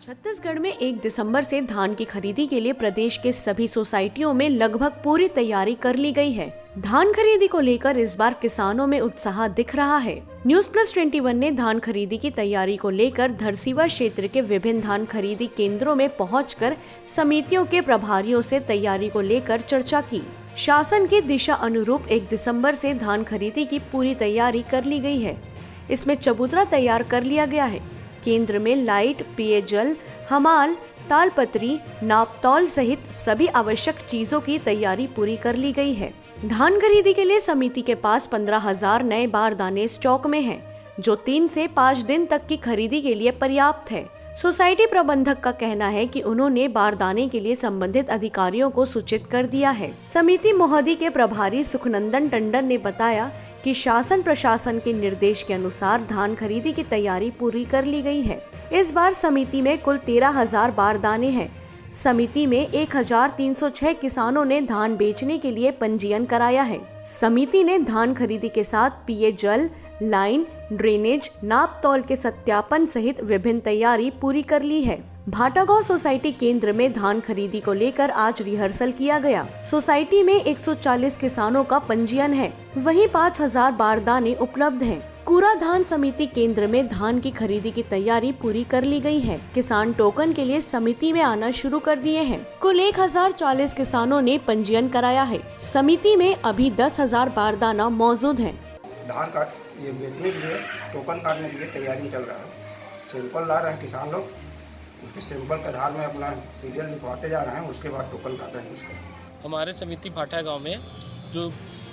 छत्तीसगढ़ में 1 दिसंबर से धान की खरीदी के लिए प्रदेश के सभी सोसाइटियों में लगभग पूरी तैयारी कर ली गई है। धान खरीदी को लेकर इस बार किसानों में उत्साह दिख रहा है। News+21 ने धान खरीदी की तैयारी को लेकर धरसीवा क्षेत्र के विभिन्न धान खरीदी केंद्रों में पहुंचकर समितियों के प्रभारियों से तैयारी को लेकर चर्चा की। शासन के दिशा अनुरूप 1 दिसंबर से धान खरीदी की पूरी तैयारी कर ली गई है। इसमें चबूतरा तैयार कर लिया गया है। केंद्र में लाइट, पेयजल, हमाल, तालपत्री, नापतौल सहित सभी आवश्यक चीजों की तैयारी पूरी कर ली गई है। धान खरीदी के लिए समिति के पास 15,000 नए बारदाने स्टॉक में हैं, जो 3 से 5 दिन तक की खरीदी के लिए पर्याप्त है। सोसाइटी प्रबंधक का कहना है कि उन्होंने बारदाने के लिए संबंधित अधिकारियों को सूचित कर दिया है। समिति महोदय के प्रभारी सुखनंदन टंडन ने बताया कि शासन प्रशासन के निर्देश के अनुसार धान खरीदी की तैयारी पूरी कर ली गई है। इस बार समिति में कुल 13,000 बारदाने हैं। समिति में 1,306 किसानों ने धान बेचने के लिए पंजीयन कराया है। समिति ने धान खरीदी के साथ पेयजल, लाइन, ड्रेनेज, नापतौल के सत्यापन सहित विभिन्न तैयारी पूरी कर ली है। भाटागांव सोसाइटी केंद्र में धान खरीदी को लेकर आज रिहर्सल किया गया। सोसाइटी में 140 किसानों का पंजीयन है, वहीं 5,000 बारदाने उपलब्ध हैं। कूरा धान समिति केंद्र में धान की खरीदी की तैयारी पूरी कर ली गई है। किसान टोकन के लिए समिति में आना शुरू कर दिए हैं। कुल 1,040 किसानों ने पंजीयन कराया है। समिति में अभी 10,000 बारदाना मौजूद है। धान काट ये बेचने के लिए, टोकन काटने के लिए तैयारी में चल रहा है। सैंपल ला रहे हैं किसान लोग, उसके सैंपल के आधार में अपना सीरियल लिखवाते जा रहे हैं, उसके बाद टोकन काटेंगे उसका। हमारे समिति भाटा गांव में जो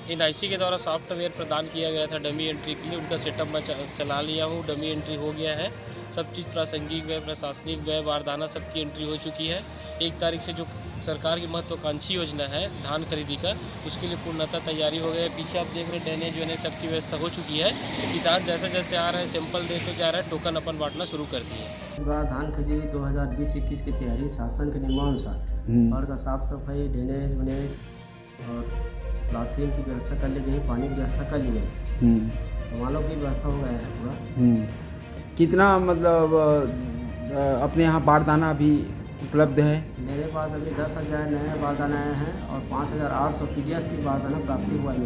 NIC के द्वारा सॉफ्टवेयर प्रदान किया गया था डमी एंट्री के लिए, उनका सेटअप मैं चला लिया हूँ। डमी एंट्री हो गया है, सब चीज़ प्रासंगिक व्यय, प्रशासनिक व्यय, बारदाना सबकी एंट्री हो चुकी है। 1 तारीख से जो सरकार की महत्वाकांक्षी योजना है धान खरीदी का, उसके लिए पूर्णतः तैयारी हो गई है। पीछे आप देख रहे हैं ड्रेनेज वेनेज सबकी व्यवस्था हो चुकी है। किसान जैसे जैसे आ रहे हैं सैंपल देते जा रहे हैं, टोकन अपन बांटना शुरू कर दिए। इस बार धान खरीदी 2020-21 की तैयारी शासन के नियमानुसार और का साफ सफाई, ड्रेनेज वेनेज और प्लाथिंग की व्यवस्था कर ली गई, पानी की व्यवस्था कर ली गई। मालों की व्यवस्था हो गया है पूरा। कितना मतलब अपने यहाँ बारदाना अभी उपलब्ध है? मेरे पास अभी 10,000 नए बारदाना आए हैं और 5,800 PDS की बारदाना प्राप्ति हुआ है।